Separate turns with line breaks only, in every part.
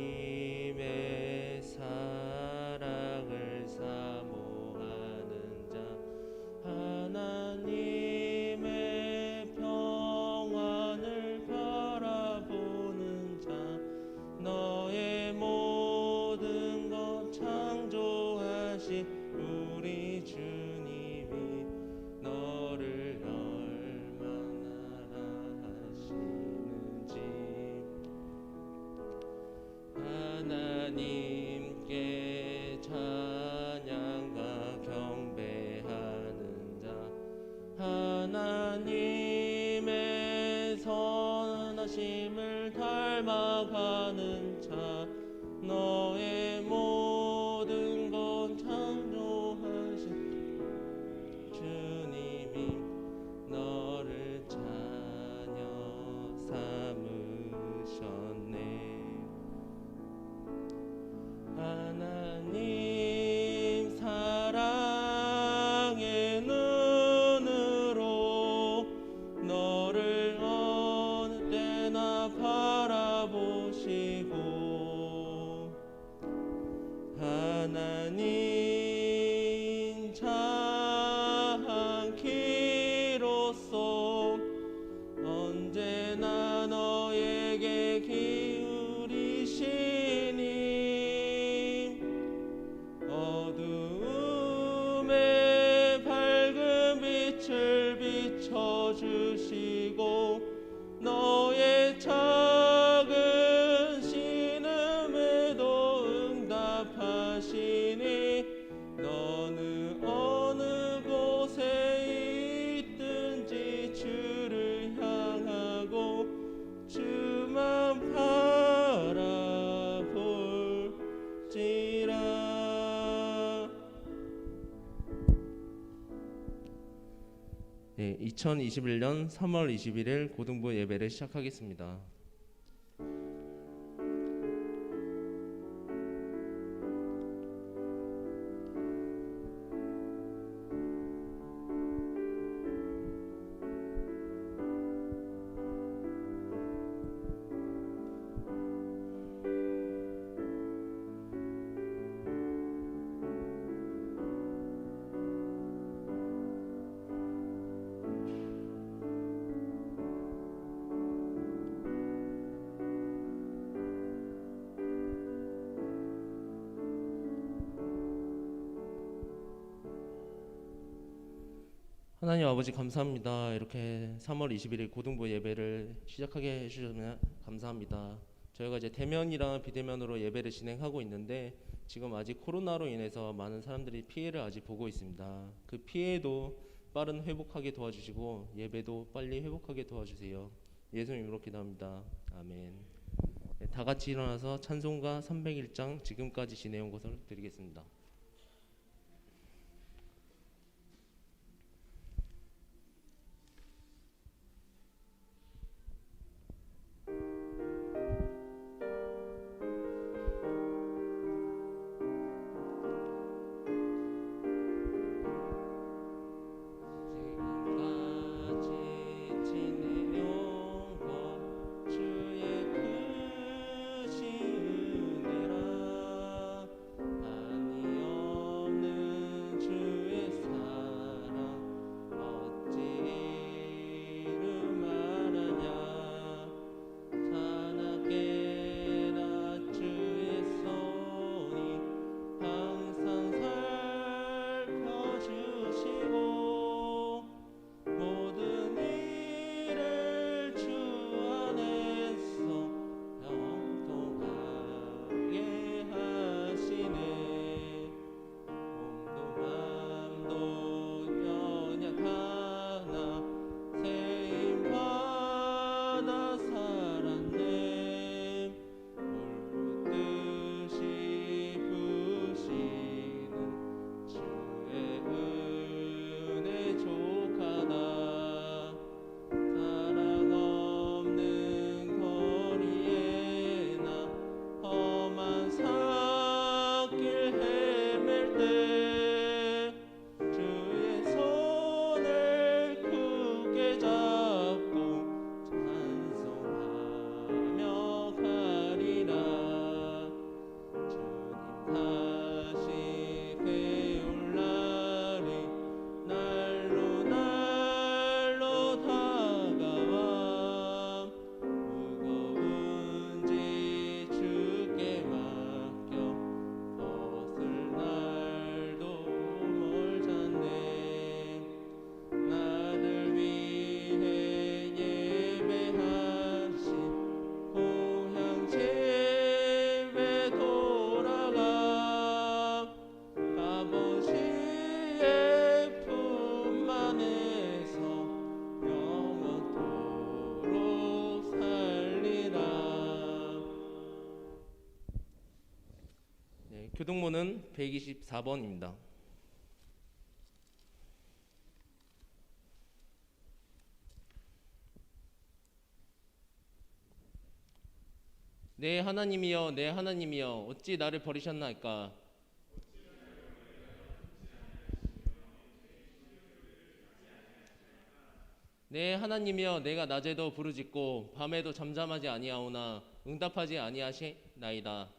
하나님의 사랑을 사모하는 자, 하나님의 평안을 바라보는 자, 너의 모든 것 창조하신 우리 주님이 너를 얼마나 사랑하시는지. 하나님께 찬양과 경배하는 자, 하나님의 선하심을 닮아가는 자, 너의 모든 것 창조하신 주님이 너를 자녀 삼으셨네. 하나님 사랑의 눈으로 너를 어느 때나 바라보시고, 하나님 자한키로써 언제나 너에게 기울이시니 어두움에 밝은 빛을 비춰주시고 너의 작은 신음에도 응답하시니 너는 어느 곳에 있든지 주를 향하고 주만 바라볼지라. 2021년 3월 21일 고등부 예배를 시작하겠습니다. 하나님 아버지 감사합니다. 이렇게 3월 21일 고등부 예배를 시작하게 해주셔서 감사합니다. 저희가 이제 대면이랑 비대면으로 예배를 진행하고 있는데 지금 아직 코로나로 인해서 많은 사람들이 피해를 아직 보고 있습니다. 그 피해도 빠른 회복하게 도와주시고 예배도 빨리 회복하게 도와주세요. 예수님 이렇게 기도합니다. 아멘. 다 같이 일어나서 찬송가 301장 지금까지 지내온 것을 드리겠습니다. 주의 크신 은혜라 아니 교동문은 124번입니다. 내 하나님이여 내 하나님이여 어찌 나를 버리셨나이까. 내 하나님이여 내가 낮에도 부르짖고 밤에도 잠잠하지 아니하오나 응답하지 아니하시나이다.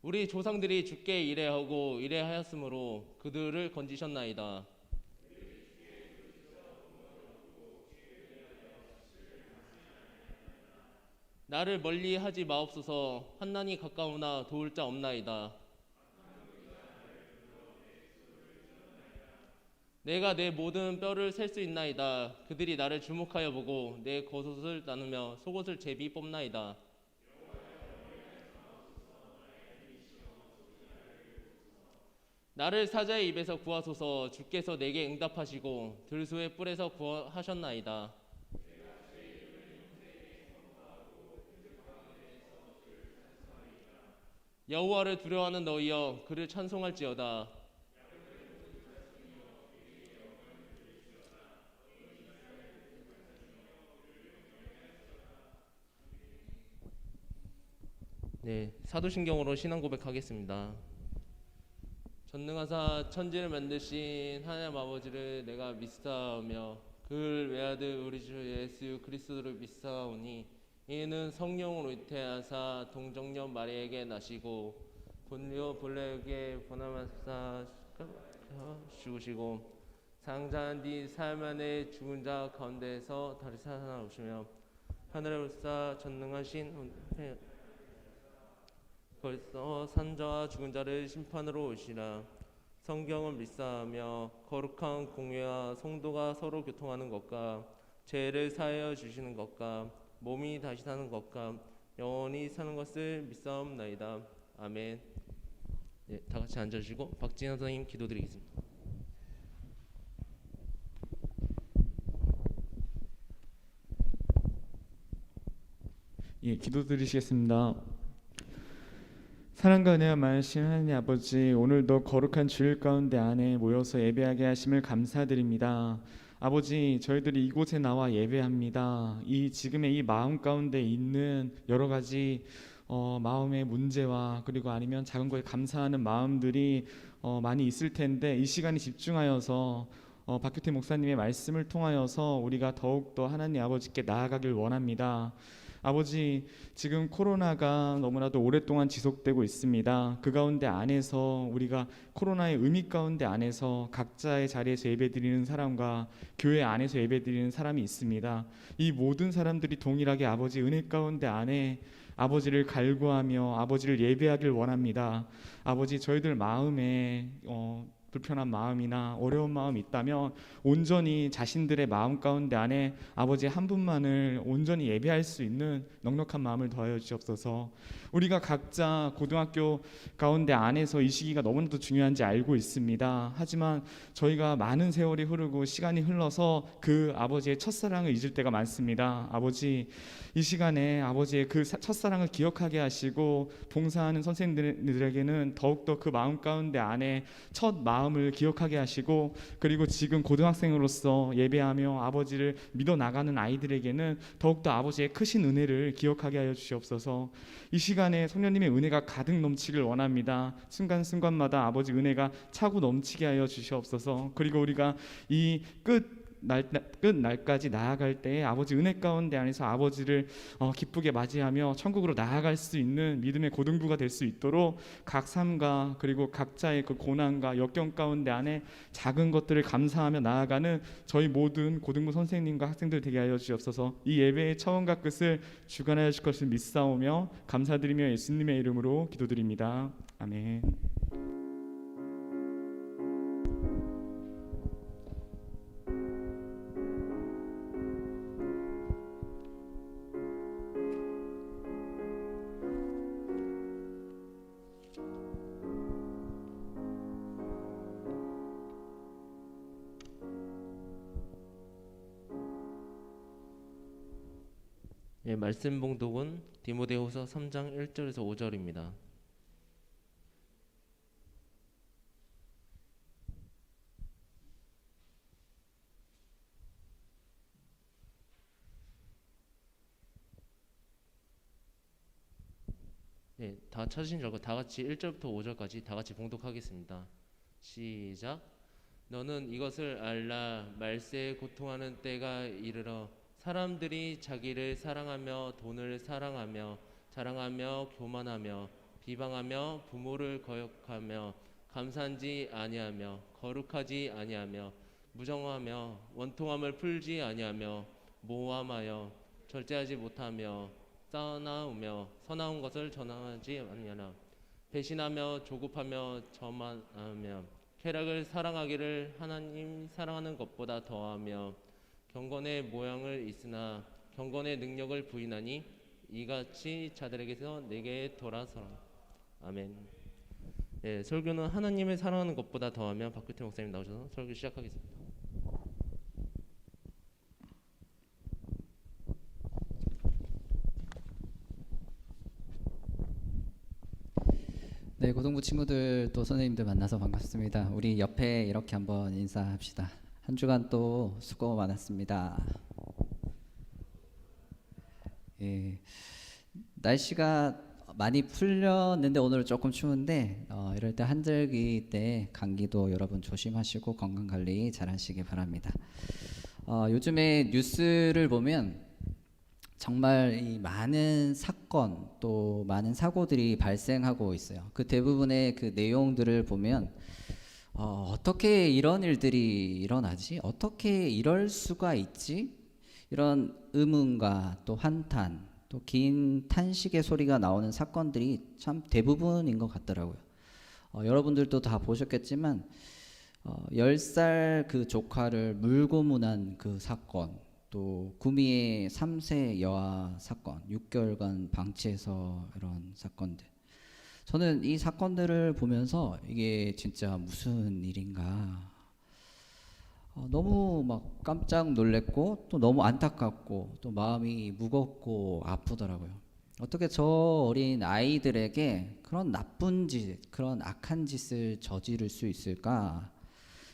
우리 조상들이 주께 이래하고 이래하였으므로 그들을 건지셨나이다. 나를 멀리하지 마옵소서. 환난이 가까우나 도울 자 없나이다. 내가 내 모든 뼈를 셀 수 있나이다. 그들이 나를 주목하여 보고 내 겉옷을 나누며 속옷을 제비 뽑나이다. 나를 사자의 입에서 구하소서. 주께서 내게 응답하시고 들소의 뿔에서 구하셨나이다. 여호와를 두려워하는 너희여 그를 찬송할지어다. 네, 사도신경으로 신앙 고백하겠습니다. 전능하사 천지를 만드신 하나님 아버지를 내가 믿사오며 그를 외아들 우리 주 예수 그리스도를 믿사오니 이는 성령으로 잉태하사 동정녀 마리아에게 나시고 본요 본래에게 보나마사 죽으시고 상자한 뒤 사흘 만에 죽은 자 가운데서 다시 살아나오시며 하늘에 올사 전능하신 벌써 산자와 죽은 자를 심판으로 오시라. 성경을 믿사하며 거룩한 공회와 성도가 서로 교통하는 것과 죄를 사하여 주시는 것과 몸이 다시 사는 것과 영원히 사는 것을 믿사옵나이다. 아멘. 네, 다 같이 앉아주시고 박진환 선생님 기도드리겠습니다.
예, 기도드리시겠습니다. 사랑과 은혜가 많으신 하나님 아버지, 오늘도 거룩한 주일 가운데 안에 모여서 예배하게 하심을 감사드립니다. 아버지, 저희들이 이곳에 나와 예배합니다. 이 지금의 이 마음 가운데 있는 여러 가지 마음의 문제와 그리고 아니면 작은 것에 감사하는 마음들이 많이 있을 텐데 이 시간에 집중하여서 박규태 목사님의 말씀을 통하여서 우리가 더욱더 하나님 아버지께 나아가길 원합니다. 아버지, 지금 코로나가 너무나도 오랫동안 지속되고 있습니다. 그 가운데 안에서 우리가 코로나의 의미 가운데 안에서 각자의 자리에서 예배드리는 사람과 교회 안에서 예배드리는 사람이 있습니다. 이 모든 사람들이 동일하게 아버지 은혜 가운데 안에 아버지를 갈구하며 아버지를 예배하길 원합니다. 아버지, 저희들 마음에 불편한 마음이나 어려운 마음이 있다면 온전히 자신들의 마음 가운데 안에 아버지 한 분만을 온전히 예배할 수 있는 넉넉한 마음을 더하여 주옵소서. 우리가 각자 고등학교 가운데 안에서 이 시기가 너무나도 중요한지 알고 있습니다. 하지만 저희가 많은 세월이 흐르고 시간이 흘러서 그 아버지의 첫사랑을 잊을 때가 많습니다. 아버지, 이 시간에 아버지의 그 첫사랑을 기억하게 하시고 봉사하는 선생님들에게는 더욱더 그 마음 가운데 안에 첫 마음을 기억하게 하시고, 그리고 지금 고등학생으로서 예배하며 아버지를 믿어 나가는 아이들에게는 더욱더 아버지의 크신 은혜를 기억하게 하여 주시옵소서. 이 시간에 성령님의 은혜가 가득 넘치길 원합니다. 순간순간마다 아버지 은혜가 차고 넘치게 하여 주시옵소서. 그리고 우리가 이 끝날까지 나아갈 때에 아버지 은혜 가운데 안에서 아버지를 기쁘게 맞이하며 천국으로 나아갈 수 있는 믿음의 고등부가 될 수 있도록 각 삶과 그리고 각자의 그 고난과 역경 가운데 안에 작은 것들을 감사하며 나아가는 저희 모든 고등부 선생님과 학생들 되게 하여 주옵소서. 이 예배의 처음과 끝을 주관하여 주실 것을 믿사오며 감사드리며 예수님의 이름으로 기도드립니다. 아멘.
예, 말씀 봉독은 디모데후서 3장 1절에서 5절입니다. 네, 다 찾으신 줄 알고 다 같이 1절부터 5절까지 다 같이 봉독하겠습니다. 시작. 너는 이것을 알라. 말세에 고통하는 때가 이르러 사람들이 자기를 사랑하며 돈을 사랑하며 자랑하며 교만하며 비방하며 부모를 거역하며 감사하지 아니하며 거룩하지 아니하며 무정하며 원통함을 풀지 아니하며 모함하여 절제하지 못하며 싸나우며 선한 것을 전하지 아니하나 배신하며 조급하며 저만하며 쾌락을 사랑하기를 하나님 사랑하는 것보다 더하며 경건의 모양을 있으나 경건의 능력을 부인하니 이같이 자들에게서 내게 돌아서라. 아멘. 예, 설교는 하나님을 사랑하는 것보다 더하며 박규태 목사님 나오셔서 설교 시작하겠습니다.
네, 고등부 친구들 또 선생님들 만나서 반갑습니다. 우리 옆에 이렇게 한번 인사합시다. 한 주간 또 수고 많았습니다. 예, 날씨가 많이 풀렸는데 오늘 조금 추운데 이럴 때 한절기 때 감기도 여러분 조심하시고 건강 관리 잘 하시기 바랍니다. 요즘에 뉴스를 보면 정말 이 많은 사건 또 많은 사고들이 발생하고 있어요. 그 대부분의 그 내용들을 보면 어떻게 이런 일들이 일어나지? 어떻게 이럴 수가 있지? 이런 의문과 또 한탄 또 긴 탄식의 소리가 나오는 사건들이 참 대부분인 것 같더라고요. 여러분들도 다 보셨겠지만 10살 그 조카를 물고문한 그 사건, 또 구미의 3세 여아 사건, 6개월간 방치해서 이런 사건들. 저는 이 사건들을 보면서 이게 진짜 무슨 일인가 너무 막 깜짝 놀랬고 또 너무 안타깝고 또 마음이 무겁고 아프더라고요. 어떻게 저 어린 아이들에게 그런 나쁜 짓, 그런 악한 짓을 저지를 수 있을까?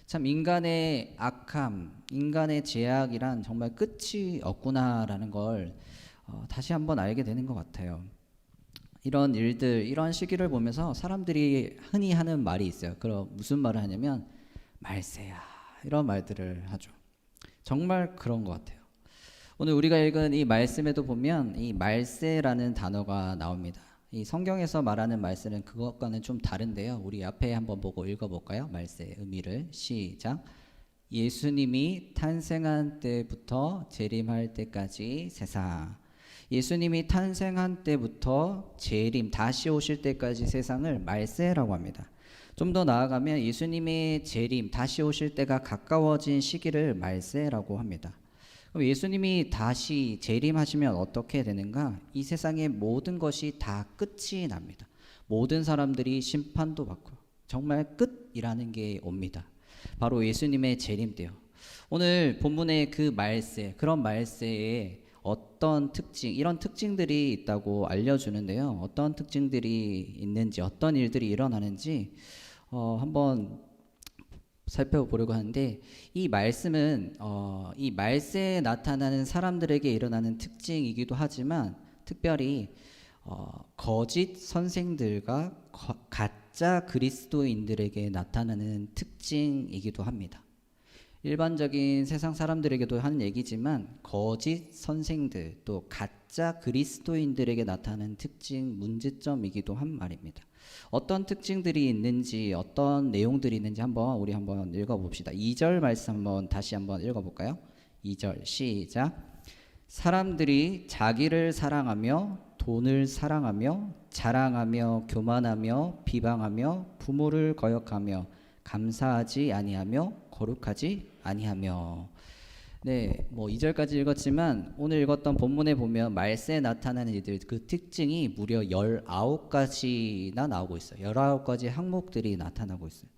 참 인간의 악함, 인간의 죄악이란 정말 끝이 없구나라는 걸 다시 한번 알게 되는 것 같아요. 이런 일들, 이런 시기를 보면서 사람들이 흔히 하는 말이 있어요. 그럼 무슨 말을 하냐면 말세야 이런 말들을 하죠. 정말 그런 것 같아요. 오늘 우리가 읽은 이 말씀에도 보면 이 말세라는 단어가 나옵니다. 이 성경에서 말하는 말세는 그것과는 좀 다른데요. 우리 앞에 한번 보고 읽어볼까요? 말세의 의미를 시작. 예수님이 탄생한 때부터 재림할 때까지 세상. 예수님이 탄생한 때부터 재림, 다시 오실 때까지 세상을 말세라고 합니다. 좀 더 나아가면 예수님의 재림, 다시 오실 때가 가까워진 시기를 말세라고 합니다. 그럼 예수님이 다시 재림하시면 어떻게 되는가? 이 세상의 모든 것이 다 끝이 납니다. 모든 사람들이 심판도 받고 정말 끝이라는 게 옵니다. 바로 예수님의 재림 때요. 오늘 본문의 그 말세, 그런 말세에 어떤 특징, 이런 특징들이 있다고 알려주는데요. 어떤 특징들이 있는지, 어떤 일들이 일어나는지 한번 살펴보려고 하는데, 이 말씀은 이 말세에 나타나는 사람들에게 일어나는 특징이기도 하지만 특별히 거짓 선생들과 가짜 그리스도인들에게 나타나는 특징이기도 합니다. 일반적인 세상 사람들에게도 하는 얘기지만 거짓 선생들 또 가짜 그리스도인들에게 나타나는 특징, 문제점이기도 한 말입니다. 어떤 특징들이 있는지 어떤 내용들이 있는지 우리 한번 읽어봅시다. 2절 말씀 다시 한번 읽어볼까요? 2절 시작. 사람들이 자기를 사랑하며 돈을 사랑하며 자랑하며 교만하며 비방하며 부모를 거역하며 감사하지 아니하며 거룩하지 아니하며. 네, 2절까지 읽었지만 오늘 읽었던 본문에 보면 말세에 나타나는 이들 그 특징이 무려 19가지나 나오고 있어요. 19가지 항목들이 나타나고 있어요.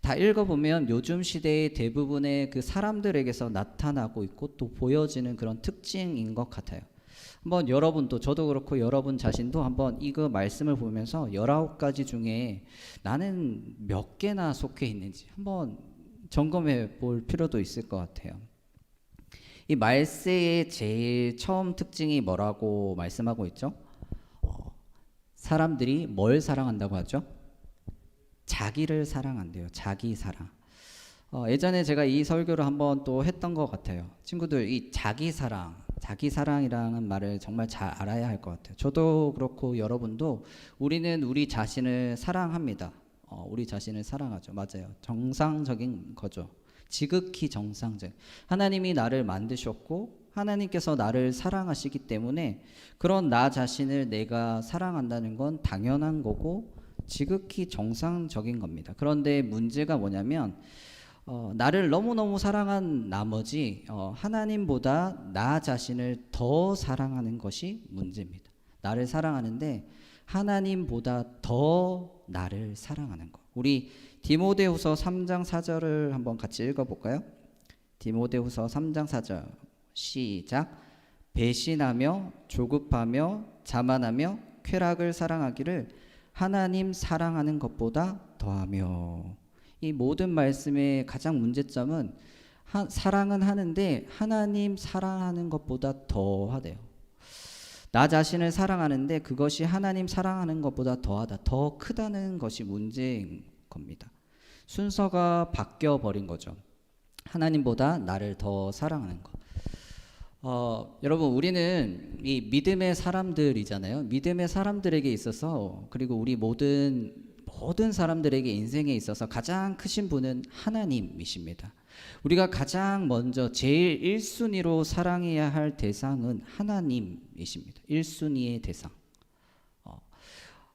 다 읽어보면 요즘 시대의 대부분의 그 사람들에게서 나타나고 있고 또 보여지는 그런 특징인 것 같아요. 한번 여러분도 저도 그렇고 여러분 자신도 한번 이거 말씀을 보면서 19가지 중에 나는 몇 개나 속해 있는지 한번 점검해 볼 필요도 있을 것 같아요. 이 말세의 제일 처음 특징이 뭐라고 말씀하고 있죠? 사람들이 뭘 사랑한다고 하죠? 자기를 사랑한대요. 자기 사랑. 예전에 제가 이 설교를 한번 또 했던 것 같아요. 친구들, 이 자기 사랑이라는 말을 정말 잘 알아야 할 것 같아요. 저도 그렇고 여러분도 우리는 우리 자신을 사랑합니다. 우리 자신을 사랑하죠. 맞아요. 정상적인 거죠. 지극히 정상적. 하나님이 나를 만드셨고 하나님께서 나를 사랑하시기 때문에 그런 나 자신을 내가 사랑한다는 건 당연한 거고 지극히 정상적인 겁니다. 그런데 문제가 뭐냐면 나를 너무너무 사랑한 나머지 하나님보다 나 자신을 더 사랑하는 것이 문제입니다. 나를 사랑하는데 하나님보다 더 나를 사랑하는 것. 우리 디모데후서 3장 4절을 한번 같이 읽어볼까요? 디모데후서 3장 4절 시작. 배신하며 조급하며 자만하며 쾌락을 사랑하기를 하나님 사랑하는 것보다 더하며. 이 모든 말씀의 가장 문제점은 사랑은 하는데 하나님 사랑하는 것보다 더하대요. 나 자신을 사랑하는데 그것이 하나님 사랑하는 것보다 더하다, 더 크다는 것이 문제인 겁니다. 순서가 바뀌어 버린 거죠. 하나님보다 나를 더 사랑하는 것. 여러분, 우리는 이 믿음의 사람들이잖아요. 믿음의 사람들에게 있어서, 그리고 우리 모든 사람들에게 인생에 있어서 가장 크신 분은 하나님이십니다. 우리가 가장 먼저 제일 1순위로 사랑해야 할 대상은 하나님이십니다. 1순위의 대상.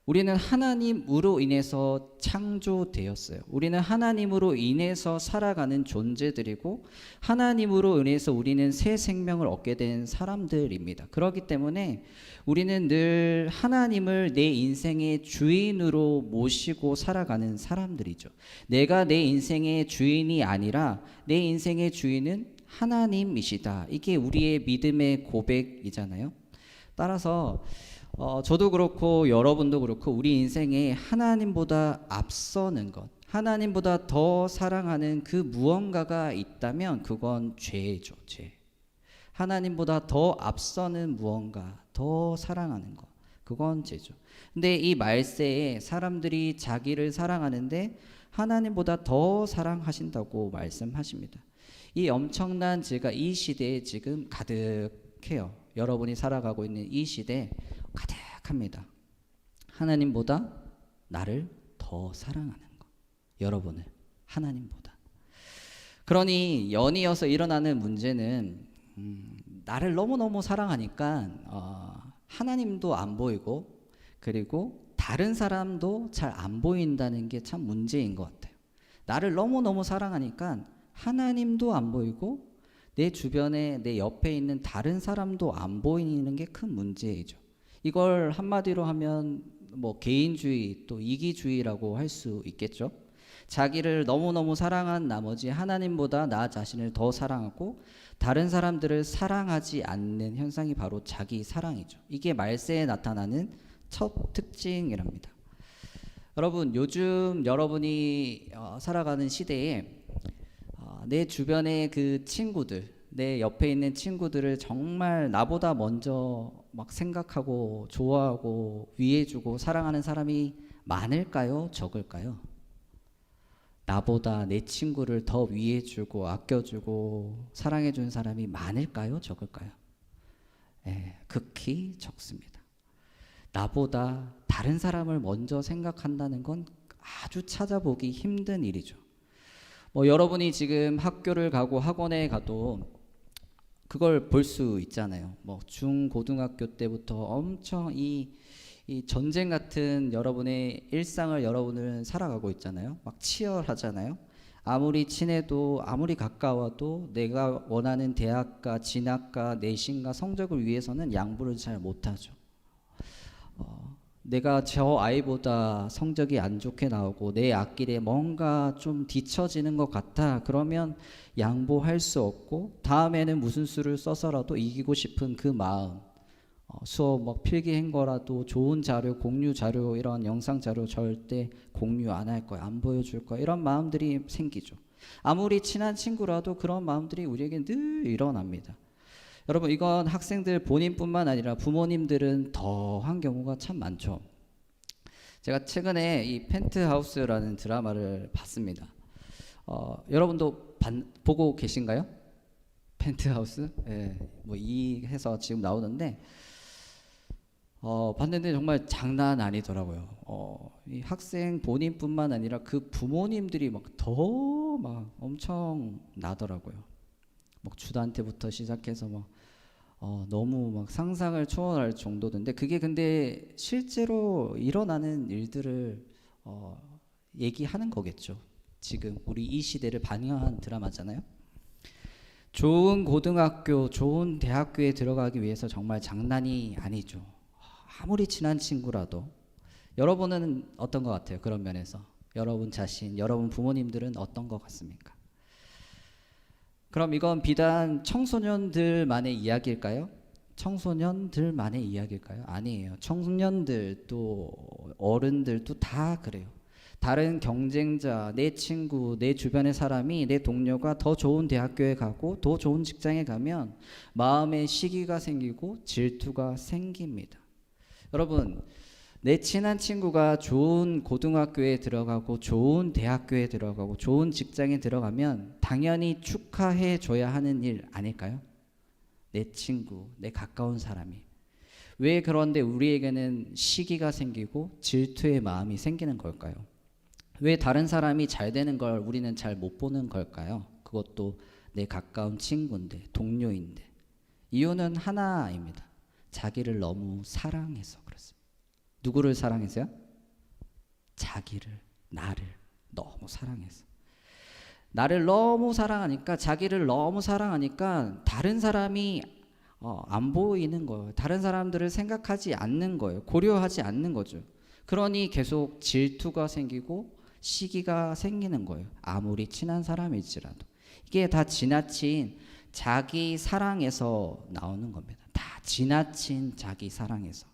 우리는 하나님으로 인해서 창조되었어요. 우리는 하나님으로 인해서 살아가는 존재들이고 하나님으로 인해서 우리는 새 생명을 얻게 된 사람들입니다. 그렇기 때문에 우리는 늘 하나님을 내 인생의 주인으로 모시고 살아가는 사람들이죠. 내가 내 인생의 주인이 아니라 내 인생의 주인은 하나님이시다. 이게 우리의 믿음의 고백이잖아요. 따라서 저도 그렇고 여러분도 그렇고 우리 인생에 하나님보다 앞서는 것, 하나님보다 더 사랑하는 그 무언가가 있다면 그건 죄죠. 죄. 하나님보다 더 앞서는 무언가, 더 사랑하는 것, 그건 죄죠. 근데 이 말세에 사람들이 자기를 사랑하는데 하나님보다 더 사랑하신다고 말씀하십니다. 이 엄청난 죄가 이 시대에 지금 가득해요. 여러분이 살아가고 있는 이 시대에 가득합니다. 하나님보다 나를 더 사랑하는 것. 여러분을 하나님보다. 그러니 연이어서 일어나는 문제는 나를 너무너무 사랑하니까 하나님도 안 보이고 그리고 다른 사람도 잘 안 보인다는 게 참 문제인 것 같아요. 나를 너무너무 사랑하니까 하나님도 안 보이고 내 주변에 내 옆에 있는 다른 사람도 안 보이는 게 큰 문제이죠. 이걸 한마디로 하면 뭐 개인주의 또 이기주의라고 할 수 있겠죠. 자기를 너무너무 사랑한 나머지 하나님보다 나 자신을 더 사랑하고 다른 사람들을 사랑하지 않는 현상이 바로 자기 사랑이죠. 이게 말세에 나타나는 첫 특징이랍니다. 여러분, 요즘 여러분이 살아가는 시대에 내 주변의 그 친구들, 내 옆에 있는 친구들을 정말 나보다 먼저 막 생각하고 좋아하고 위해주고 사랑하는 사람이 많을까요? 적을까요? 나보다 내 친구를 더 위해주고 아껴주고 사랑해준 사람이 많을까요? 적을까요? 극히 적습니다. 나보다 다른 사람을 먼저 생각한다는 건 아주 찾아보기 힘든 일이죠. 뭐 여러분이 지금 학교를 가고 학원에 가도 그걸 볼 수 있잖아요. 뭐 중고등학교 때부터 엄청 이 전쟁 같은 여러분의 일상을 여러분은 살아가고 있잖아요. 막 치열하잖아요. 아무리 친해도 아무리 가까워도 내가 원하는 대학과 진학과 내신과 성적을 위해서는 양보를 잘 못하죠. 내가 저 아이보다 성적이 안 좋게 나오고 내 앞길에 뭔가 좀 뒤처지는 것 같아. 그러면 양보할 수 없고 다음에는 무슨 수를 써서라도 이기고 싶은 그 마음, 수업 뭐 필기한 거라도 좋은 자료, 공유 자료, 이런 영상 자료 절대 공유 안 할 거야, 안 보여줄 거야, 이런 마음들이 생기죠. 아무리 친한 친구라도 그런 마음들이 우리에게 늘 일어납니다. 여러분, 이건 학생들 본인뿐만 아니라 부모님들은 더한 경우가 참 많죠. 제가 최근에 이 펜트하우스라는 드라마를 봤습니다. 여러분도 보고 계신가요? 펜트하우스? 예, 뭐 이 해서 지금 나오는데 봤는데 정말 장난 아니더라고요. 이 학생 본인뿐만 아니라 그 부모님들이 막 엄청 나더라고요. 막 주단태부터 시작해서 너무 막 상상을 초월할 정도던데, 그게 근데 실제로 일어나는 일들을 얘기하는 거겠죠. 지금 우리 이 시대를 반영한 드라마잖아요. 좋은 고등학교, 좋은 대학교에 들어가기 위해서 정말 장난이 아니죠. 아무리 친한 친구라도. 여러분은 어떤 것 같아요? 그런 면에서 여러분 자신, 여러분 부모님들은 어떤 것 같습니까? 그럼 이건 비단 청소년들만의 이야기일까요? 청소년들만의 이야기일까요? 아니에요. 청년들 또 어른들도 다 그래요. 다른 경쟁자, 내 친구, 내 주변의 사람이, 내 동료가 더 좋은 대학교에 가고 더 좋은 직장에 가면 마음에 시기가 생기고 질투가 생깁니다. 여러분, 내 친한 친구가 좋은 고등학교에 들어가고 좋은 대학교에 들어가고 좋은 직장에 들어가면 당연히 축하해 줘야 하는 일 아닐까요? 내 친구, 내 가까운 사람이. 왜 그런데 우리에게는 시기가 생기고 질투의 마음이 생기는 걸까요? 왜 다른 사람이 잘 되는 걸 우리는 잘 못 보는 걸까요? 그것도 내 가까운 친구인데, 동료인데. 이유는 하나입니다. 자기를 너무 사랑해서 그렇습니다. 누구를 사랑해서요? 자기를, 나를 너무 사랑해서. 나를 너무 사랑하니까, 자기를 너무 사랑하니까 다른 사람이 안 보이는 거예요. 다른 사람들을 생각하지 않는 거예요. 고려하지 않는 거죠. 그러니 계속 질투가 생기고 시기가 생기는 거예요. 아무리 친한 사람일지라도. 이게 다 지나친 자기 사랑에서 나오는 겁니다. 다 지나친 자기 사랑에서.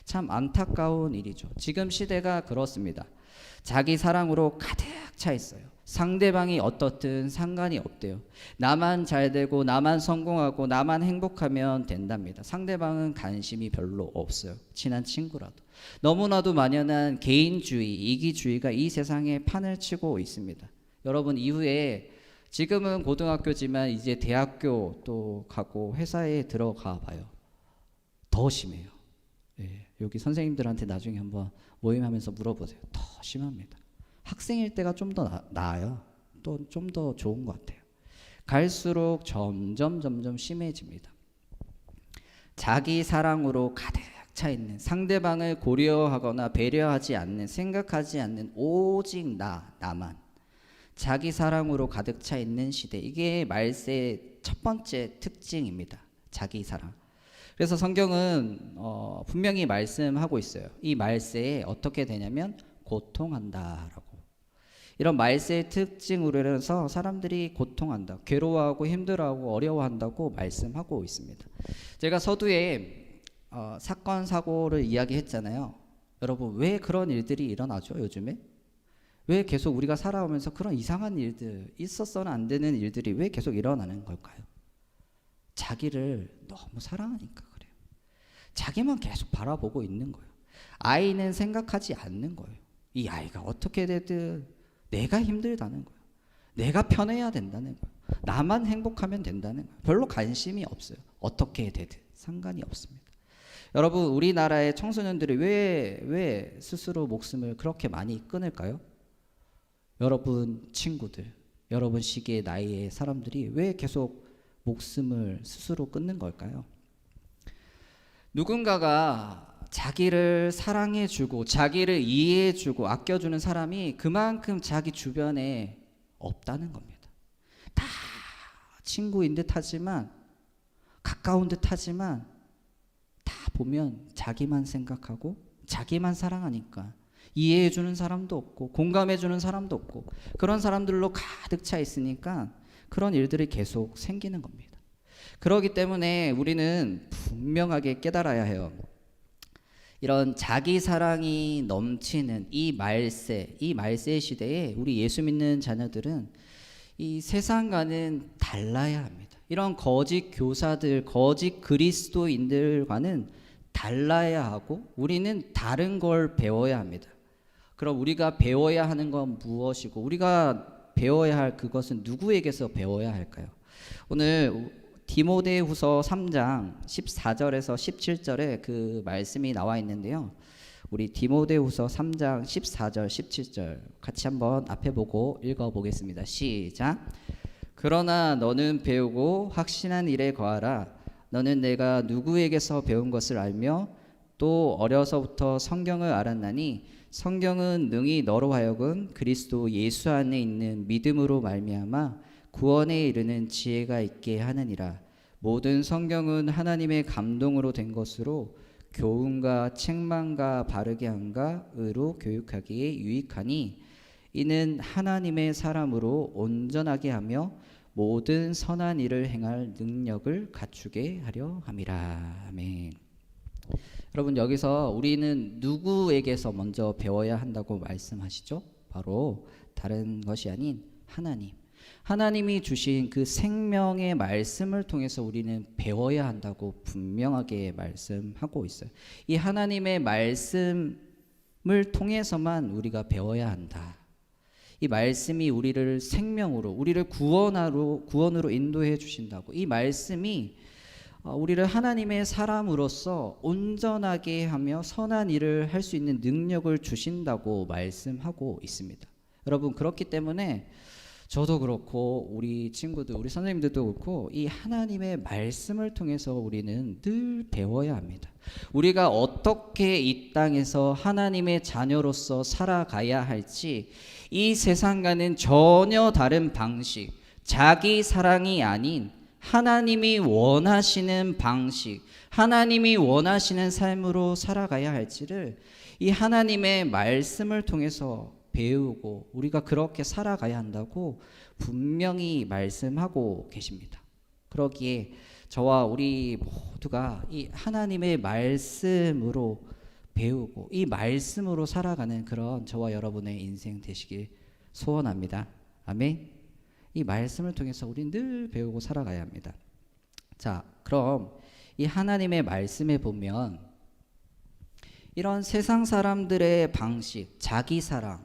참 안타까운 일이죠. 지금 시대가 그렇습니다. 자기 사랑으로 가득 차 있어요. 상대방이 어떻든 상관이 없대요. 나만 잘 되고 나만 성공하고 나만 행복하면 된답니다. 상대방은 관심이 별로 없어요. 친한 친구라도. 너무나도 만연한 개인주의, 이기주의가 이 세상에 판을 치고 있습니다. 여러분, 이후에 지금은 고등학교지만 이제 대학교 또 가고 회사에 들어가 봐요. 더 심해요. 예, 여기 선생님들한테 나중에 한번 모임하면서 물어보세요. 더 심합니다. 학생일 때가 좀 더 나아요. 또 좀 더 좋은 것 같아요. 갈수록 점점 심해집니다. 자기 사랑으로 가득 차 있는, 상대방을 고려하거나 배려하지 않는, 생각하지 않는 오직 나만. 자기 사랑으로 가득 차 있는 시대. 이게 말세의 첫 번째 특징입니다. 자기 사랑. 그래서 성경은 분명히 말씀하고 있어요. 이 말세에 어떻게 되냐면 고통한다라고. 이런 말세의 특징으로 해서 사람들이 고통한다, 괴로워하고 힘들어하고 어려워한다고 말씀하고 있습니다. 제가 서두에 사건 사고를 이야기했잖아요. 여러분, 왜 그런 일들이 일어나죠? 요즘에 왜 계속 우리가 살아오면서 그런 이상한 일들, 있었어는 안 되는 일들이 왜 계속 일어나는 걸까요? 자기를 너무 사랑하니까 그래요. 자기만 계속 바라보고 있는 거예요. 아이는 생각하지 않는 거예요. 이 아이가 어떻게 되든 내가 힘들다는 거예요. 내가 편해야 된다는 거예요. 나만 행복하면 된다는 거예요. 별로 관심이 없어요. 어떻게 되든 상관이 없습니다. 여러분, 우리나라의 청소년들이 왜 스스로 목숨을 그렇게 많이 끊을까요? 여러분 친구들, 여러분 시기의 나이의 사람들이 왜 계속 목숨을 스스로 끊는 걸까요? 누군가가 자기를 사랑해주고 자기를 이해해주고 아껴주는 사람이 그만큼 자기 주변에 없다는 겁니다. 다 친구인 듯 하지만, 가까운 듯 하지만 다 보면 자기만 생각하고 자기만 사랑하니까 이해해주는 사람도 없고 공감해주는 사람도 없고, 그런 사람들로 가득 차 있으니까 그런 일들이 계속 생기는 겁니다. 그렇기 때문에 우리는 분명하게 깨달아야 해요. 이런 자기 사랑이 넘치는 이 말세 시대에 우리 예수 믿는 자녀들은 이 세상과는 달라야 합니다. 이런 거짓 교사들, 거짓 그리스도인들과는 달라야 하고 우리는 다른 걸 배워야 합니다. 그럼 우리가 배워야 하는 건 무엇이고 우리가 배워야 할 그것은 누구에게서 배워야 할까요? 오늘 디모데후서 3장 14절에서 17절에 그 말씀이 나와 있는데요. 우리 디모데후서 3장 14절 17절 같이 한번 앞에 보고 읽어보겠습니다. 시작. 그러나 너는 배우고 확신한 일에 거하라. 너는 내가 누구에게서 배운 것을 알며 또 어려서부터 성경을 알았나니 성경은 능히 너로 하여금 그리스도 예수 안에 있는 믿음으로 말미암아 구원에 이르는 지혜가 있게 하느니라. 모든 성경은 하나님의 감동으로 된 것으로 교훈과 책망과 바르게 함과 의로 교육하기에 유익하니 이는 하나님의 사람으로 온전하게 하며 모든 선한 일을 행할 능력을 갖추게 하려 함이라. 아멘. 여러분, 여기서 우리는 누구에게서 먼저 배워야 한다고 말씀하시죠? 바로 다른 것이 아닌 하나님이 주신 그 생명의 말씀을 통해서 우리는 배워야 한다고 분명하게 말씀하고 있어요. 이 하나님의 말씀을 통해서만 우리가 배워야 한다. 이 말씀이 우리를 생명으로, 우리를 구원으로 인도해 주신다고. 이 말씀이 우리를 하나님의 사람으로서 온전하게 하며 선한 일을 할 수 있는 능력을 주신다고 말씀하고 있습니다. 여러분, 그렇기 때문에 저도 그렇고 우리 친구들, 우리 선생님들도 그렇고 이 하나님의 말씀을 통해서 우리는 늘 배워야 합니다. 우리가 어떻게 이 땅에서 하나님의 자녀로서 살아가야 할지, 이 세상과는 전혀 다른 방식, 자기 사랑이 아닌 하나님이 원하시는 방식, 하나님이 원하시는 삶으로 살아가야 할지를 이 하나님의 말씀을 통해서 배우고 우리가 그렇게 살아가야 한다고 분명히 말씀하고 계십니다. 그러기에 저와 우리 모두가 이 하나님의 말씀으로 배우고 이 말씀으로 살아가는 그런 저와 여러분의 인생 되시길 소원합니다. 아멘. 이 말씀을 통해서 우리 늘 배우고 살아가야 합니다. 자, 그럼 이 하나님의 말씀에 보면 이런 세상 사람들의 방식, 자기 사랑,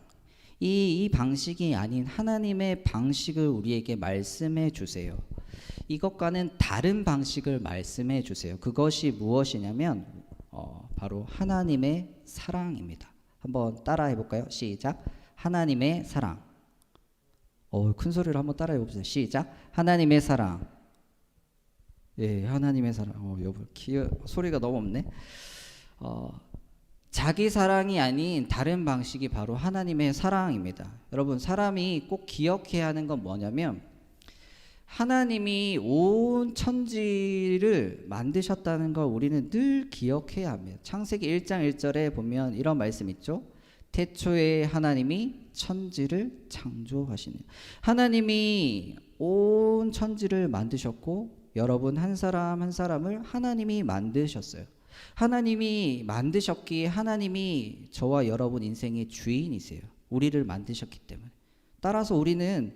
이 방식이 아닌 하나님의 방식을 우리에게 말씀해 주세요. 이것과는 다른 방식을 말씀해 주세요. 그것이 무엇이냐면 바로 하나님의 사랑입니다. 한번 따라해 볼까요? 시작. 하나님의 사랑. 큰 소리로 한번 따라해 봅시다. 시작. 하나님의 사랑. 예, 하나님의 사랑. 여보, 소리가 너무 없네. 자기 사랑이 아닌 다른 방식이 바로 하나님의 사랑입니다. 여러분, 사람이 꼭 기억해야 하는 건 뭐냐면 하나님이 온 천지를 만드셨다는 걸 우리는 늘 기억해야 합니다. 창세기 1장 1절에 보면 이런 말씀 있죠. 태초에 하나님이 천지를 창조하시니. 하나님이 온 천지를 만드셨고 여러분 한 사람 한 사람을 하나님이 만드셨어요. 하나님이 만드셨기에 하나님이 저와 여러분 인생의 주인이세요. 우리를 만드셨기 때문에. 따라서 우리는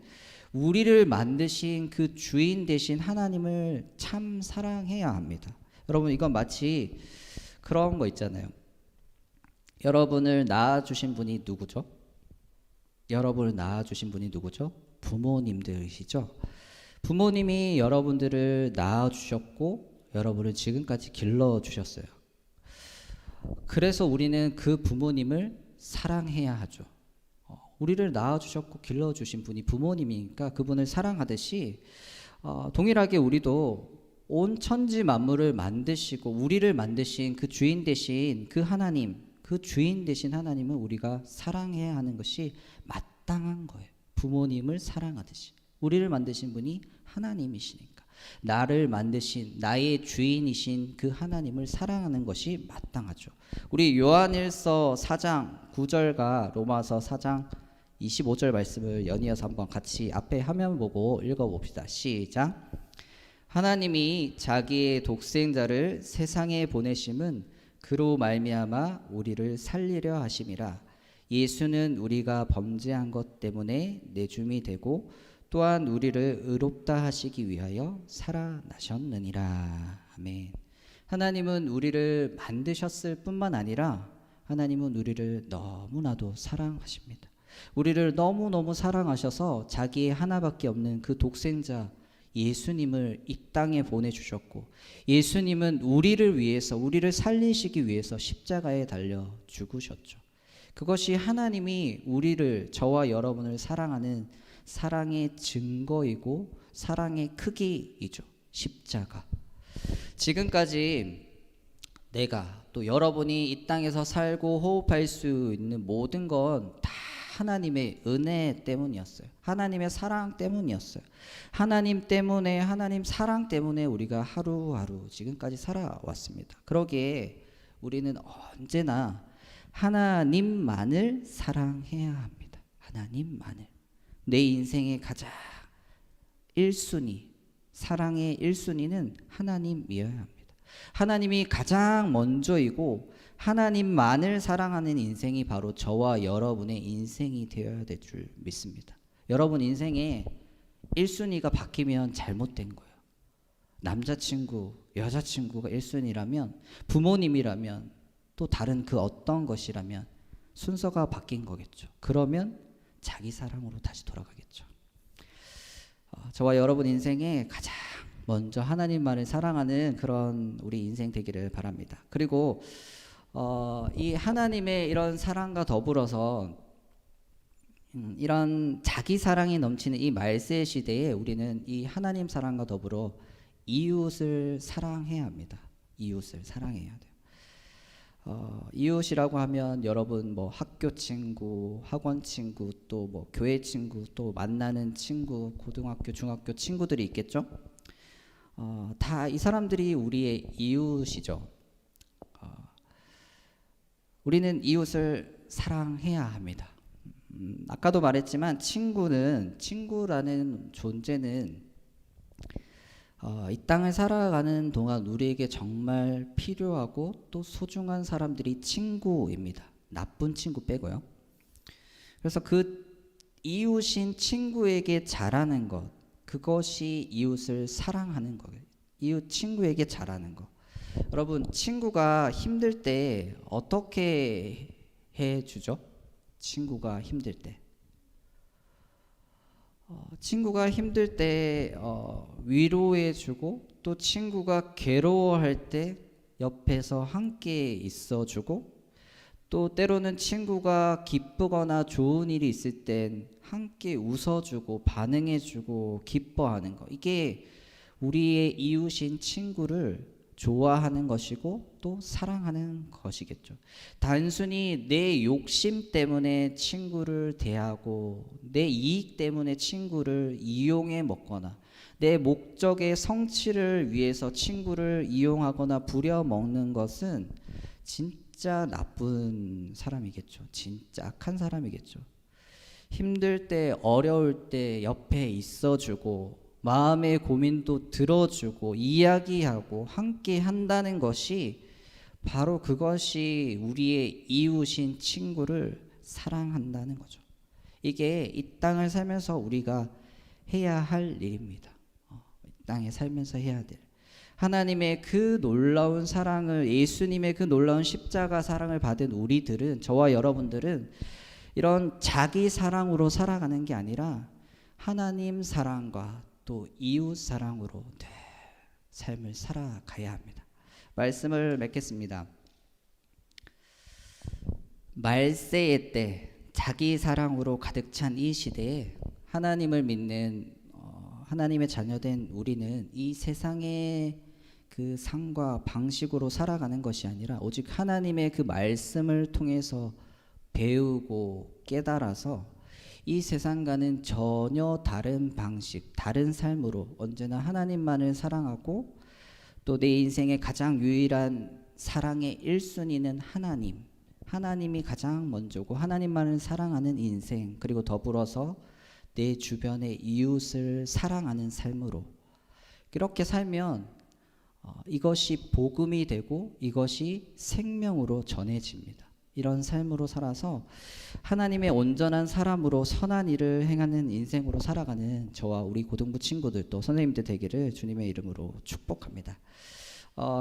우리를 만드신 그 주인 되신 하나님을 참 사랑해야 합니다. 여러분, 이건 마치 그런 거 있잖아요. 여러분을 낳아주신 분이 누구죠? 여러분을 낳아주신 분이 누구죠? 부모님들이시죠. 부모님이 여러분들을 낳아주셨고 여러분을 지금까지 길러주셨어요. 그래서 우리는 그 부모님을 사랑해야 하죠. 우리를 낳아주셨고 길러주신 분이 부모님이니까 그분을 사랑하듯이 동일하게 우리도 온 천지 만물을 만드시고 우리를 만드신 그 주인 되신 그 하나님, 그 주인 되신 하나님을 우리가 사랑해야 하는 것이 마땅한 거예요. 부모님을 사랑하듯이. 우리를 만드신 분이 하나님이시니까 나를 만드신 나의 주인이신 그 하나님을 사랑하는 것이 마땅하죠. 우리 요한일서 4장 9절과 로마서 4장 25절 말씀을 연이어서 한번 같이 앞에 화면 보고 읽어봅시다. 시작. 하나님이 자기의 독생자를 세상에 보내심은 그로 말미암아 우리를 살리려 하심이라. 예수는 우리가 범죄한 것 때문에 내줌이 되고 또한 우리를 의롭다 하시기 위하여 살아나셨느니라. 아멘. 하나님은 우리를 만드셨을 뿐만 아니라 하나님은 우리를 너무나도 사랑하십니다. 우리를 너무너무 사랑하셔서 자기의 하나밖에 없는 그 독생자 예수님을 이 땅에 보내주셨고, 예수님은 우리를 위해서, 우리를 살리시기 위해서 십자가에 달려 죽으셨죠. 그것이 하나님이 우리를, 저와 여러분을 사랑하는 사랑의 증거이고 사랑의 크기이죠. 십자가. 지금까지 내가 또 여러분이 이 땅에서 살고 호흡할 수 있는 모든 건 다 하나님의 은혜 때문이었어요. 하나님의 사랑 때문이었어요. 하나님 때문에, 하나님 사랑 때문에 우리가 하루하루 지금까지 살아왔습니다. 그러기에 우리는 언제나 하나님만을 사랑해야 합니다. 하나님만을. 내 인생의 가장 1순위, 사랑의 1순위는 하나님이어야 합니다. 하나님이 가장 먼저이고 하나님만을 사랑하는 인생이 바로 저와 여러분의 인생이 되어야 될 줄 믿습니다. 여러분 인생에 1순위가 바뀌면 잘못된 거예요. 남자친구, 여자친구가 1순위라면, 부모님이라면, 또 다른 그 어떤 것이라면 순서가 바뀐 거겠죠. 그러면 자기 사랑으로 다시 돌아가겠죠. 저와 여러분 인생에 가장 먼저 하나님만을 사랑하는 그런 우리 인생 되기를 바랍니다. 그리고 이 하나님의 이런 사랑과 더불어서 이런 자기 사랑이 넘치는 이 말세 시대에 우리는 이 하나님 사랑과 더불어 이웃을 사랑해야 합니다. 이웃을 사랑해야 돼요. 이웃이라고 하면 여러분 뭐 학교 친구, 학원 친구, 또 뭐 교회 친구, 또 만나는 친구, 고등학교, 중학교 친구들이 있겠죠. 다 이 사람들이 우리의 이웃이죠. 우리는 이웃을 사랑해야 합니다. 아까도 말했지만 친구라는 존재는 이 땅을 살아가는 동안 우리에게 정말 필요하고 또 소중한 사람들이 친구입니다. 나쁜 친구 빼고요. 그래서 그 이웃인 친구에게 잘하는 것, 그것이 이웃을 사랑하는 거예요. 이웃 친구에게 잘하는 것. 여러분, 친구가 힘들 때 어떻게 해주죠? 친구가 힘들 때. 친구가 힘들 때 위로해주고, 또 친구가 괴로워할 때 옆에서 함께 있어주고, 또 때로는 친구가 기쁘거나 좋은 일이 있을 땐 함께 웃어주고 반응해주고 기뻐하는 거. 이게 우리의 이웃인 친구를 좋아하는 것이고 또 사랑하는 것이겠죠. 단순히 내 욕심 때문에 친구를 대하고 내 이익 때문에 친구를 이용해 먹거나 내 목적의 성취를 위해서 친구를 이용하거나 부려먹는 것은 진짜 나쁜 사람이겠죠. 진짜 악한 사람이겠죠. 힘들 때, 어려울 때 옆에 있어주고 마음의 고민도 들어주고 이야기하고 함께 한다는 것이 바로 그것이 우리의 이웃인 친구를 사랑한다는 거죠. 이게 이 땅을 살면서 우리가 해야 할 일입니다. 이 땅에 살면서 해야 될. 하나님의 그 놀라운 사랑을, 예수님의 그 놀라운 십자가 사랑을 받은 우리들은, 저와 여러분들은 이런 자기 사랑으로 살아가는 게 아니라 하나님 사랑과 또 이웃 사랑으로 삶을 살아가야 합니다. 말씀을 맺겠습니다. 말세의 때 자기 사랑으로 가득 찬 이 시대에 하나님을 믿는 하나님의 자녀된 우리는 이 세상의 그 상과 방식으로 살아가는 것이 아니라 오직 하나님의 그 말씀을 통해서 배우고 깨달아서 이 세상과는 전혀 다른 방식, 다른 삶으로 언제나 하나님만을 사랑하고 또 내 인생의 가장 유일한 사랑의 1순위는 하나님. 하나님이 가장 먼저고 하나님만을 사랑하는 인생, 그리고 더불어서 내 주변의 이웃을 사랑하는 삶으로, 이렇게 살면 이것이 복음이 되고 이것이 생명으로 전해집니다. 이런 삶으로 살아서 하나님의 온전한 사람으로 선한 일을 행하는 인생으로 살아가는 저와 우리 고등부 친구들 또 선생님들 되기를 주님의 이름으로 축복합니다.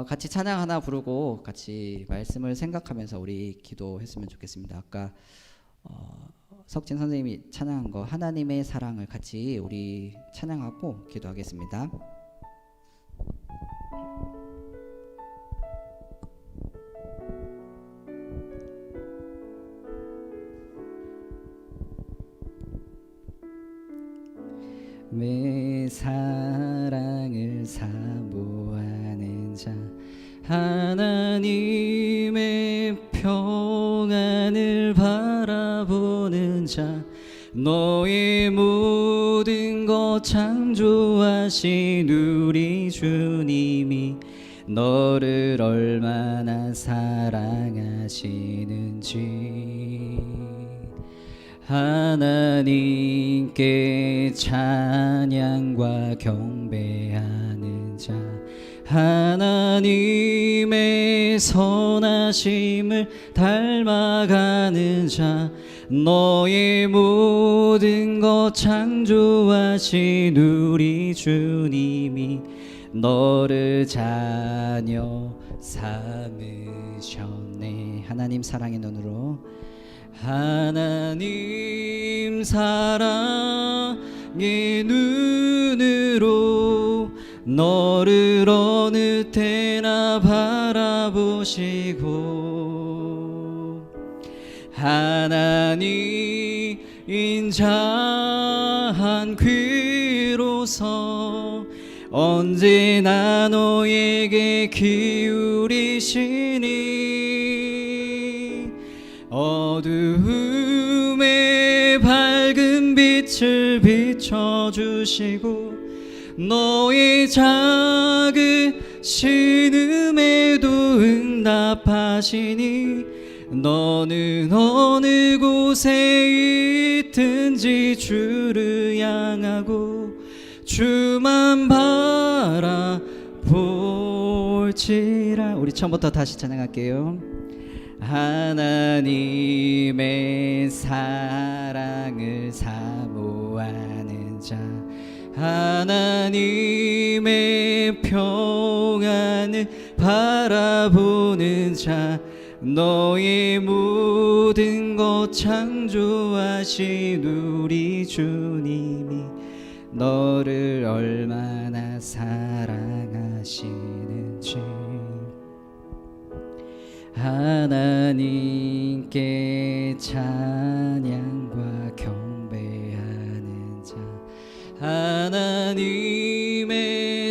같이 찬양 하나 부르고 같이 말씀을 생각하면서 우리 기도했으면 좋겠습니다. 아까 석진 선생님이 찬양한 거 하나님의 사랑을 같이 우리 찬양하고 기도하겠습니다. 내 사랑을 사모하는 자 하나님의 평안을 바라보는 자 너의 모든 것 창조하신 우리 주님이 너를 얼마나 사랑하시는지 하나님께 찬양과 경배하는 자 하나님의 선하심을 닮아가는 자 너의 모든 것 창조하신 우리 주님이 너를 자녀 삼으셨네. 하나님 사랑의 눈으로 하나님 사랑의 눈으로 너를 어느 때나 바라보시고 하나님 인자한 귀로서 언제나 너에게 기울이시니 어두움에 밝은 빛을 비춰주시고 너의 작은 신음에도 응답하시니 너는 어느 곳에 있든지 주를 향하고 주만 바라볼지라. 우리 처음부터 다시 찬양할게요. 하나님의 사랑을 사모하는 자 하나님의 평안을 바라보는 자 너의 모든 것 창조하신 우리 주님이 너를 얼마나 사랑하시는지 하나님께 찬양과 경배하는 자 하나님의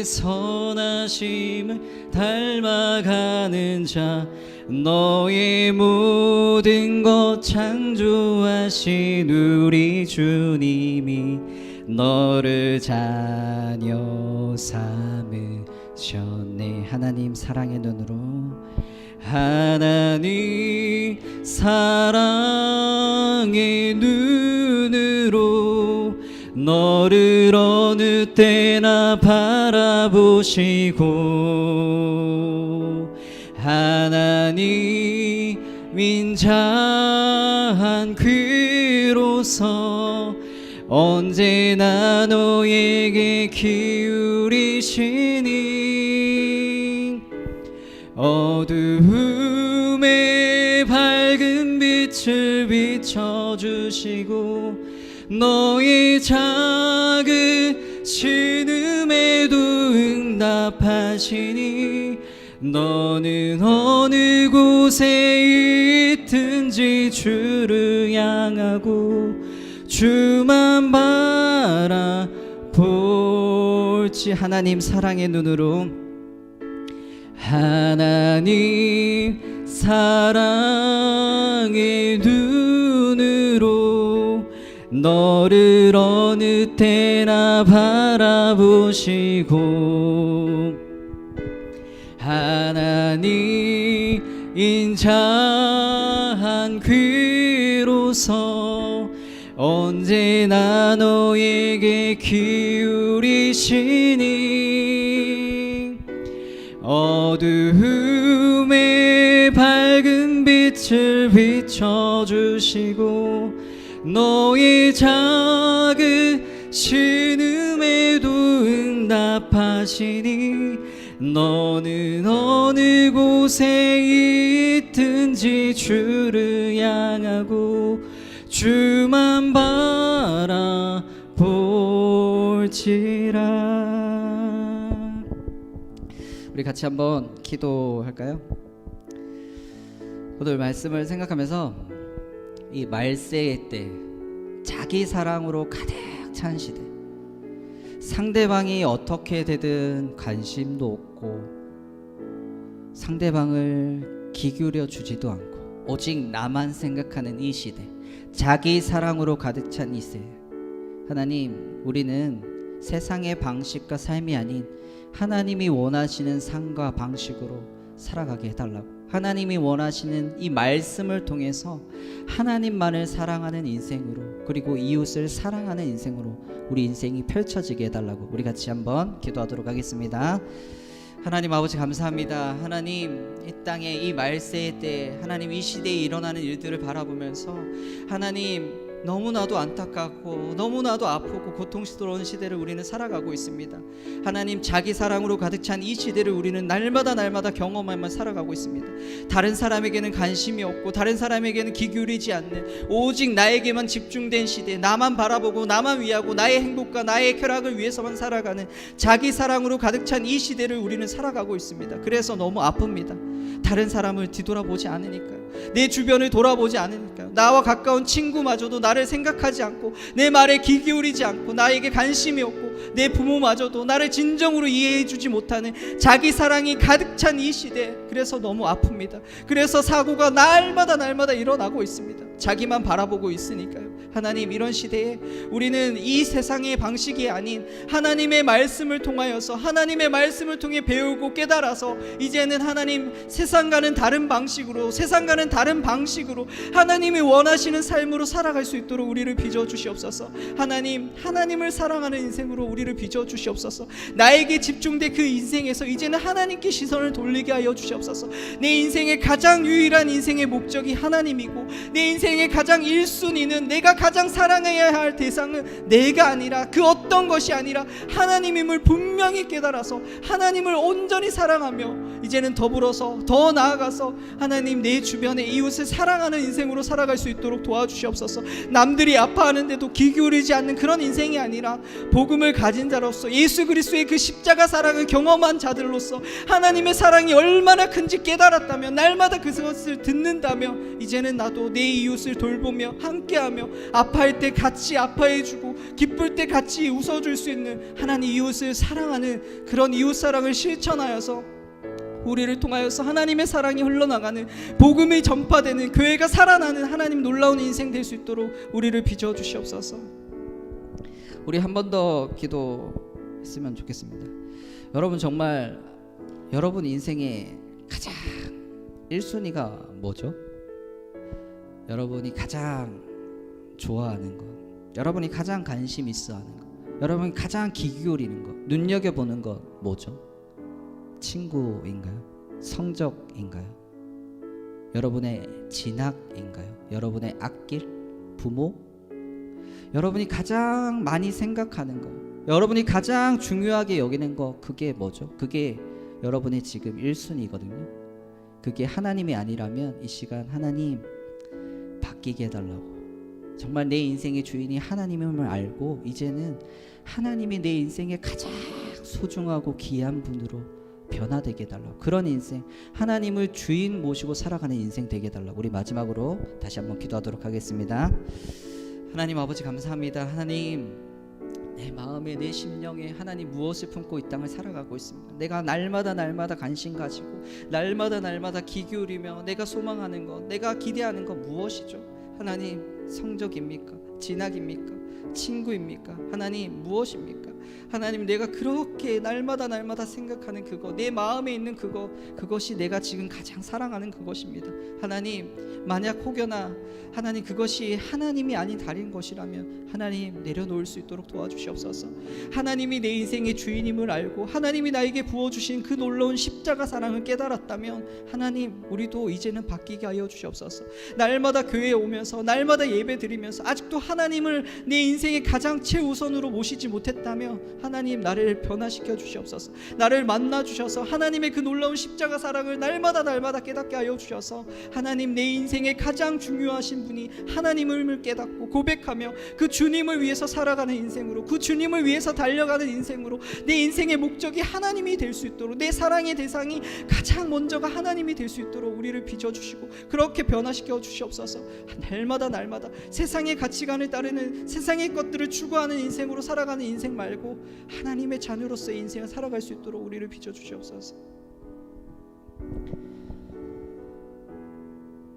선하심을 닮아가는 자 너의 모든 것 창조하신 우리 주님이 너를 자녀 삼으셨네. 하나님 사랑의 눈으로 하나님 사랑의 눈으로 너를 어느 때나 바라보시고 하나님 인자한 귀로서 언제나 너에게 기울이시니 어두움에 밝은 빛을 비춰주시고 너의 작은 신음에도 응답하시니 너는 어느 곳에 있든지 주를 향하고 주만 바라볼지. 하나님 사랑의 눈으로 하나님 사랑의 눈으로 너를 어느 때나 바라보시고 하나님 인자한 귀로서 언제나 너에게 기울이시니 어두움에 밝은 빛을 비춰주시고 너의 작은 신음에도 응답하시니 너는 어느 곳에 있든지 주를 향하고 주만 바라볼지라. 우리 같이 한번 기도할까요? 오늘 말씀을 생각하면서 이 말세의 때, 자기 사랑으로 가득 찬 시대, 상대방이 어떻게 되든 관심도 없고 상대방을 기울여 주지도 않고 오직 나만 생각하는 이 시대, 자기 사랑으로 가득 찬 이 시대, 하나님, 우리는 세상의 방식과 삶이 아닌 하나님이 원하시는 삶과 방식으로 살아가게 해달라고, 하나님이 원하시는 이 말씀을 통해서 하나님만을 사랑하는 인생으로, 그리고 이웃을 사랑하는 인생으로 우리 인생이 펼쳐지게 해달라고 우리 같이 한번 기도하도록 하겠습니다. 하나님 아버지 감사합니다. 하나님, 이 땅에 이 말세의 때, 하나님 이 시대에 일어나는 일들을 바라보면서 하나님 너무나도 안타깝고 너무나도 아프고 고통스러운 시대를 우리는 살아가고 있습니다. 하나님, 자기 사랑으로 가득 찬 이 시대를 우리는 날마다 경험하며 살아가고 있습니다. 다른 사람에게는 관심이 없고 다른 사람에게는 귀 기울이지 않는, 오직 나에게만 집중된 시대, 나만 바라보고 나만 위하고 나의 행복과 나의 쾌락을 위해서만 살아가는 자기 사랑으로 가득 찬 이 시대를 우리는 살아가고 있습니다. 그래서 너무 아픕니다. 다른 사람을 뒤돌아보지 않으니까요. 내 주변을 돌아보지 않으니까요. 나와 가까운 친구마저도 나를 생각하지 않고 내 말에 귀 기울이지 않고 나에게 관심이 없고 내 부모마저도 나를 진정으로 이해해 주지 못하는 자기 사랑이 가득 찬 이 시대, 그래서 너무 아픕니다. 그래서 사고가 날마다 일어나고 있습니다. 자기만 바라보고 있으니까요. 하나님, 이런 시대에 우리는 이 세상의 방식이 아닌 하나님의 말씀을 통하여서, 하나님의 말씀을 통해 배우고 깨달아서 이제는 하나님 세상과는 다른 방식으로, 세상과는 다른 방식으로 하나님이 원하시는 삶으로 살아갈 수 있도록 우리를 빚어 주시옵소서. 하나님, 하나님을 사랑하는 인생으로 우리를 빚어 주시옵소서. 나에게 집중된 그 인생에서 이제는 하나님께 시선을 돌리게 하여 주시옵소서. 내 인생의 가장 유일한 인생의 목적이 하나님이고, 내 인생의 가장 1순위는, 내가 가장 사랑해야 할 대상은 내가 아니라, 그 어떤 것이 아니라 하나님임을 분명히 깨달아서 하나님을 온전히 사랑하며 이제는 더불어서 더 나아가서 하나님, 내 주변의 이웃을 사랑하는 인생으로 살아갈 수 있도록 도와주시옵소서. 남들이 아파하는데도 귀 기울이지 않는 그런 인생이 아니라 복음을 가진 자로서, 예수 그리스도의 그 십자가 사랑을 경험한 자들로서 하나님의 사랑이 얼마나 큰지 깨달았다면, 날마다 그것을 듣는다면 이제는 나도 내 이웃을 돌보며 함께하며 아파할 때 같이 아파해주고 기쁠 때 같이 웃어줄 수 있는 하나님, 이웃을 사랑하는 그런 이웃사랑을 실천하여서 우리를 통하여서 하나님의 사랑이 흘러나가는, 복음이 전파되는, 교회가 살아나는 하나님 놀라운 인생 될 수 있도록 우리를 빚어 주시옵소서. 우리 한 번 더 기도했으면 좋겠습니다. 여러분, 정말 여러분 인생의 가장 1순위가 뭐죠? 여러분이 가장 좋아하는 것, 여러분이 가장 관심 있어 하는 것, 여러분이 가장 귀 기울이는 것, 눈여겨보는 것 뭐죠? 친구인가요? 성적인가요? 여러분의 진학인가요? 여러분의 앞길? 부모? 여러분이 가장 많이 생각하는 것, 여러분이 가장 중요하게 여기는 것, 그게 뭐죠? 그게 여러분의 지금 1순위거든요. 그게 하나님이 아니라면 이 시간 하나님 바뀌게 해달라고, 정말 내 인생의 주인이 하나님임을 알고 이제는 하나님이 내 인생의 가장 소중하고 귀한 분으로 변화되게 해달라고, 그런 인생, 하나님을 주인 모시고 살아가는 인생 되게 해달라고. 우리 마지막으로 다시 한번 기도하도록 하겠습니다. 하나님 아버지 감사합니다. 하나님, 내 마음에, 내 심령에 하나님 무엇을 품고 이 땅을 살아가고 있습니다. 내가 날마다 관심 가지고 날마다 귀 기울이며 내가 소망하는 것, 내가 기대하는 것 무엇이죠? 하나님, 성적입니까? 진학입니까?
친구입니까? 하나님 무엇입니까? 하나님, 내가 그렇게 날마다 생각하는 그거, 내 마음에 있는 그거, 그것이 내가 지금 가장 사랑하는 그것입니다. 하나님, 만약 혹여나 하나님 그것이 하나님이 아닌 다른 것이라면 하나님 내려놓을 수 있도록 도와주시옵소서. 하나님이 내 인생의 주인임을 알고 하나님이 나에게 부어주신 그 놀라운 십자가 사랑을 깨달았다면 하나님, 우리도 이제는 바뀌게 하여 주시옵소서. 날마다 교회에 오면서 날마다 예배 드리면서 아직도 하나님을 내 인생의 가장 최우선으로 모시지 못했다면 하나님, 나를 변화시켜 주시옵소서. 나를 만나 주셔서 하나님의 그 놀라운 십자가 사랑을 날마다 깨닫게 하여 주셔서 하나님, 내 인생의 가장 중요하신 분이 하나님을 깨닫고 고백하며 그 주님을 위해서 살아가는 인생으로, 그 주님을 위해서 달려가는 인생으로, 내 인생의 목적이 하나님이 될 수 있도록, 내 사랑의 대상이 가장 먼저가 하나님이 될 수 있도록 우리를 빚어주시고 그렇게 변화시켜 주시옵소서. 날마다 세상의 가치관을 따르는, 세상의 것들을 추구하는 인생으로 살아가는 인생 말고 하나님의 자녀로서의 인생을 살아갈 수 있도록 우리를 빚어주시옵소서.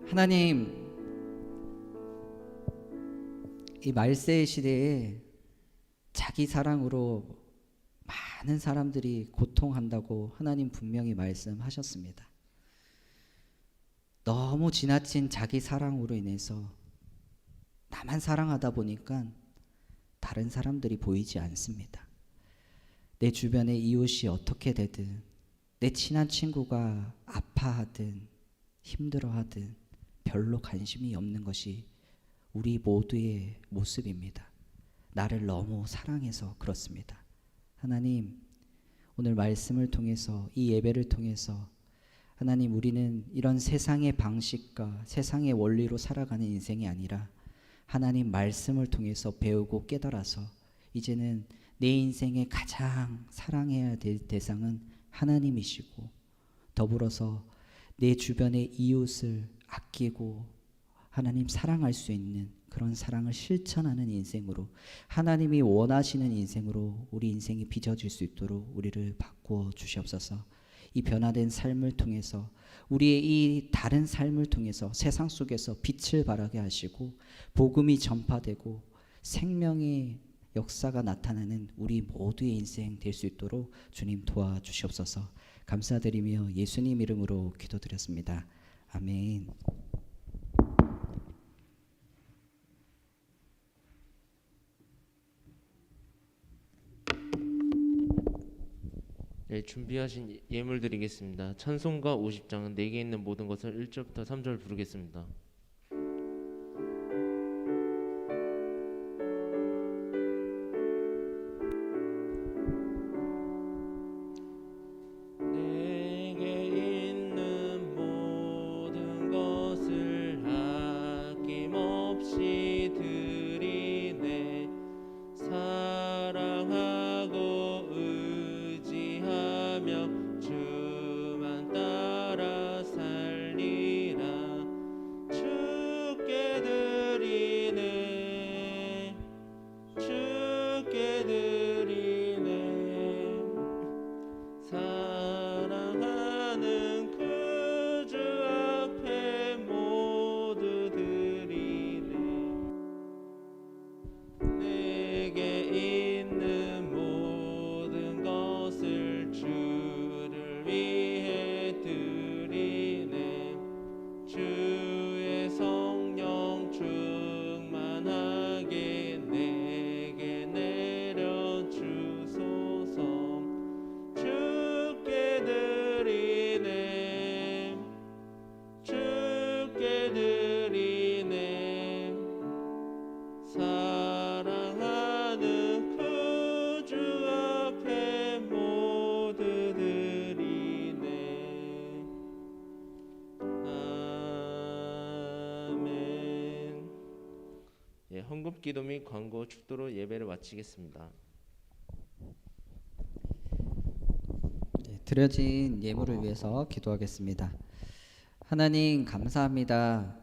하나님, 이 말세의 시대에 자기 사랑으로 많은 사람들이 고통한다고 하나님 분명히 말씀하셨습니다. 너무 지나친 자기 사랑으로 인해서 나만 사랑하다 보니까 다른 사람들이 보이지 않습니다. 내 주변의 이웃이 어떻게 되든, 내 친한 친구가 아파하든 힘들어하든 별로 관심이 없는 것이 우리 모두의 모습입니다. 나를 너무 사랑해서 그렇습니다. 하나님, 오늘 말씀을 통해서, 이 예배를 통해서 하나님, 우리는 이런 세상의 방식과 세상의 원리로 살아가는 인생이 아니라 하나님 말씀을 통해서 배우고 깨달아서 이제는 내 인생의 가장 사랑해야 될 대상은 하나님이시고, 더불어서 내 주변의 이웃을 아끼고 하나님 사랑할 수 있는 그런 사랑을 실천하는 인생으로, 하나님이 원하시는 인생으로 우리 인생이 빚어질 수 있도록 우리를 바꾸어 주시옵소서. 이 변화된 삶을 통해서, 우리의 이 다른 삶을 통해서 세상 속에서 빛을 발하게 하시고 복음이 전파되고 생명의 역사가 나타나는 우리 모두의 인생 될 수 있도록 주님 도와주시옵소서. 감사드리며 예수님 이름으로 기도드렸습니다. 아멘.
네, 준비하신 예물 드리겠습니다. 찬송가 50장은 내게 있는 모든 것을 1절부터 3절 부르겠습니다. 내게 있는 모든 것을 아낌없이 드리네. 사랑하고 의지하며 주만 따라 살리라. 주께 드리네, 주께 드리네. 사랑하는 그 주 앞에 모두 드리네. 내게 있는 모든 것을 주를 위해 드리네. 주의 성령 충만하게 내게 내려 주소서. 주께 드리네, 주께 드리네. 사랑하는 그 주 앞에 모두 드리네. 아멘. 예, 헌금 기도 및 광고 축도로 예배를 마치겠습니다.
드려진 예물을 위해서 기도하겠습니다. 하나님 감사합니다.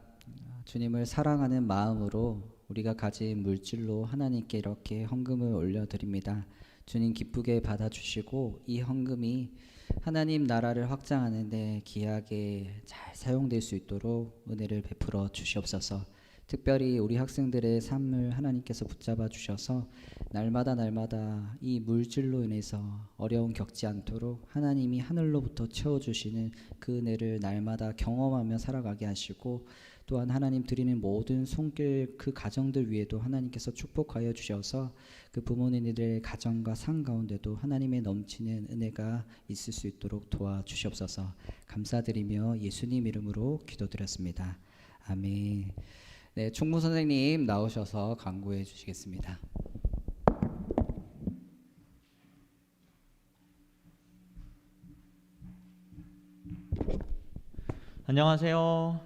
주님을 사랑하는 마음으로 우리가 가진 물질로 하나님께 이렇게 헌금을 올려드립니다. 주님 기쁘게 받아주시고 이 헌금이 하나님 나라를 확장하는 데 귀하게 잘 사용될 수 있도록 은혜를 베풀어 주시옵소서. 특별히 우리 학생들의 삶을 하나님께서 붙잡아 주셔서 날마다 이 물질로 인해서 어려움 겪지 않도록 하나님이 하늘로부터 채워주시는 그 은혜를 날마다 경험하며 살아가게 하시고, 또한 하나님 드리는 모든 손길 그 가정들 위에도 하나님께서 축복하여 주셔서 그 부모님들의 가정과 상 가운데도 하나님의 넘치는 은혜가 있을 수 있도록 도와주시옵소서. 감사드리며 예수님 이름으로 기도드렸습니다. 아멘. 네, 총무 선생님 나오셔서 강구해 주시겠습니다.
안녕하세요.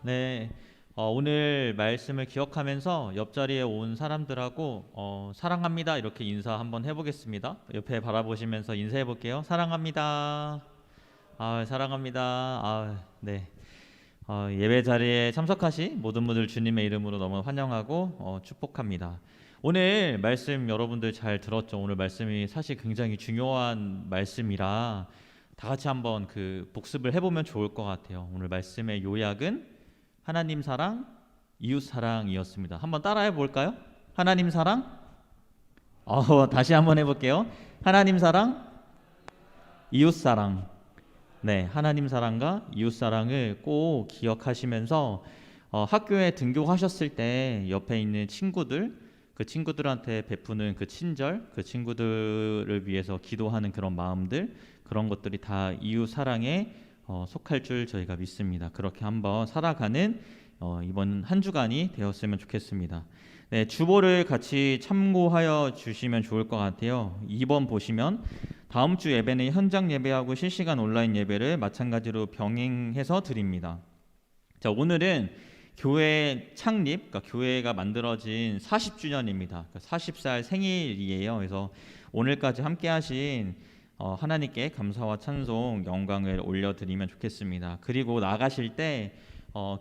네, 오늘 말씀을 기억하면서 옆자리에 온 사람들하고 사랑합니다 이렇게 인사 한번 해보겠습니다. 옆에 바라보시면서 인사해 볼게요. 사랑합니다. 사랑합니다. 네. 예배 자리에 참석하신 모든 분들 주님의 이름으로 너무 환영하고 축복합니다. 오늘 말씀 여러분들 잘 들었죠? 오늘 말씀이 사실 굉장히 중요한 말씀이라 다 같이 한번 그 복습을 해보면 좋을 것 같아요. 오늘 말씀의 요약은 하나님 사랑, 이웃 사랑이었습니다. 한번 따라해 볼까요? 하나님 사랑, 다시 한번 해볼게요. 하나님 사랑, 이웃 사랑. 네, 하나님 사랑과 이웃 사랑을 꼭 기억하시면서 학교에 등교하셨을 때 옆에 있는 친구들, 그 친구들한테 베푸는 그 친절, 그 친구들을 위해서 기도하는 그런 마음들, 그런 것들이 다 이웃 사랑에 속할 줄 저희가 믿습니다. 그렇게 한번 살아가는 이번 한 주간이 되었으면 좋겠습니다. 네, 주보를 같이 참고하여 주시면 좋을 것 같아요. 2번 보시면 다음 주 예배는 현장 예배하고 실시간 온라인 예배를 마찬가지로 병행해서 드립니다. 자, 오늘은 교회 창립, 그러니까 교회가 만들어진 40주년입니다. 40살 생일이에요. 그래서 오늘까지 함께 하신 하나님께 감사와 찬송, 영광을 올려드리면 좋겠습니다. 그리고 나가실 때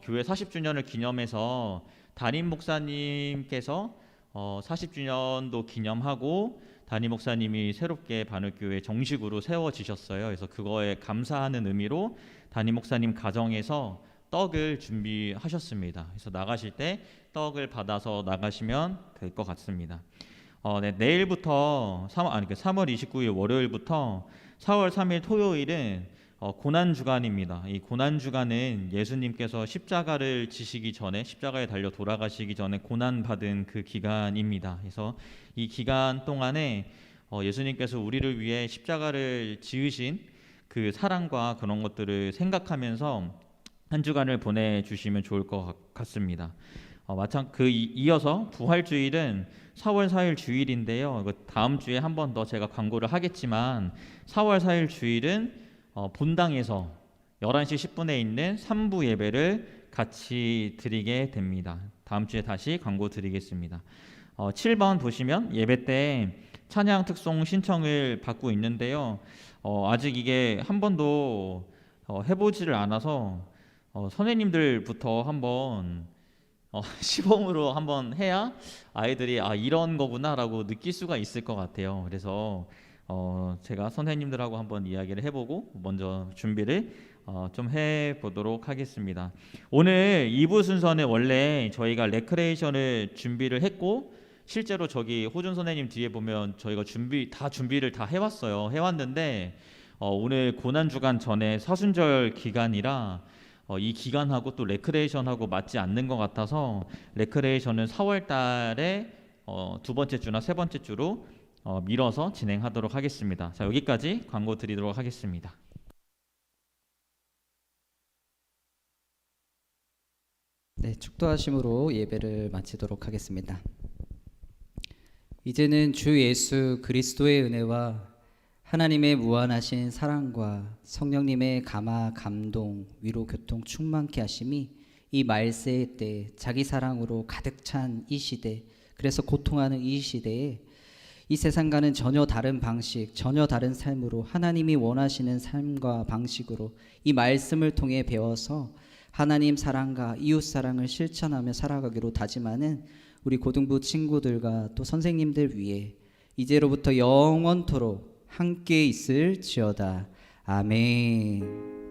교회 40주년을 기념해서 담임 목사님께서 40주년도 기념하고 담임 목사님이 새롭게 반울교회 정식으로 세워지셨어요. 그래서 그거에 감사하는 의미로 담임 목사님 가정에서 떡을 준비하셨습니다. 그래서 나가실 때 떡을 받아서 나가시면 될 것 같습니다. 네, 내일부터 3월 29일 월요일부터 4월 3일 토요일은 고난 주간입니다. 이 고난 주간은 예수님께서 십자가를 지시기 전에, 십자가에 달려 돌아가시기 전에 고난 받은 그 기간입니다. 그래서 이 기간 동안에 예수님께서 우리를 위해 십자가를 지으신 그 사랑과 그런 것들을 생각하면서 한 주간을 보내주시면 좋을 것 같습니다. 이어서 부활주일은 4월 4일 주일인데요. 다음 주에 한 번 더 제가 광고를 하겠지만 4월 4일 주일은 본당에서 11시 10분에 있는 3부 예배를 같이 드리게 됩니다. 다음 주에 다시 광고 드리겠습니다. 7번 보시면 예배 때 찬양 특송 신청을 받고 있는데요. 아직 이게 한 번도 해보지를 않아서 선생님들부터 한번 시범으로 한번 해야 아이들이 이런 거구나라고 느낄 수가 있을 것 같아요. 그래서 제가 선생님들하고 한번 이야기를 해보고 먼저 준비를 좀 해보도록 하겠습니다. 오늘 2부 순서는 원래 저희가 레크레이션을 준비를 했고, 실제로 저기 호준 선생님 뒤에 보면 저희가 준비를 다 해왔어요. 해왔는데 오늘 고난주간 전에 사순절 기간이라 이 기간하고 또 레크레이션하고 맞지 않는 것 같아서 레크레이션은 4월 달에 두 번째 주나 세 번째 주로 미뤄서 진행하도록 하겠습니다. 자, 여기까지 광고 드리도록 하겠습니다.
네, 축도하심으로 예배를 마치도록 하겠습니다. 이제는 주 예수 그리스도의 은혜와 하나님의 무한하신 사랑과 성령님의 감화, 감동, 위로, 교통 충만케 하심이 이 말세의 때 자기 사랑으로 가득 찬 이 시대, 그래서 고통하는 이 시대에 이 세상과는 전혀 다른 방식, 전혀 다른 삶으로 하나님이 원하시는 삶과 방식으로 이 말씀을 통해 배워서 하나님 사랑과 이웃 사랑을 실천하며 살아가기로 다짐하는 우리 고등부 친구들과 또 선생님들 위해 이제로부터 영원토록 함께 있을지어다. 아멘.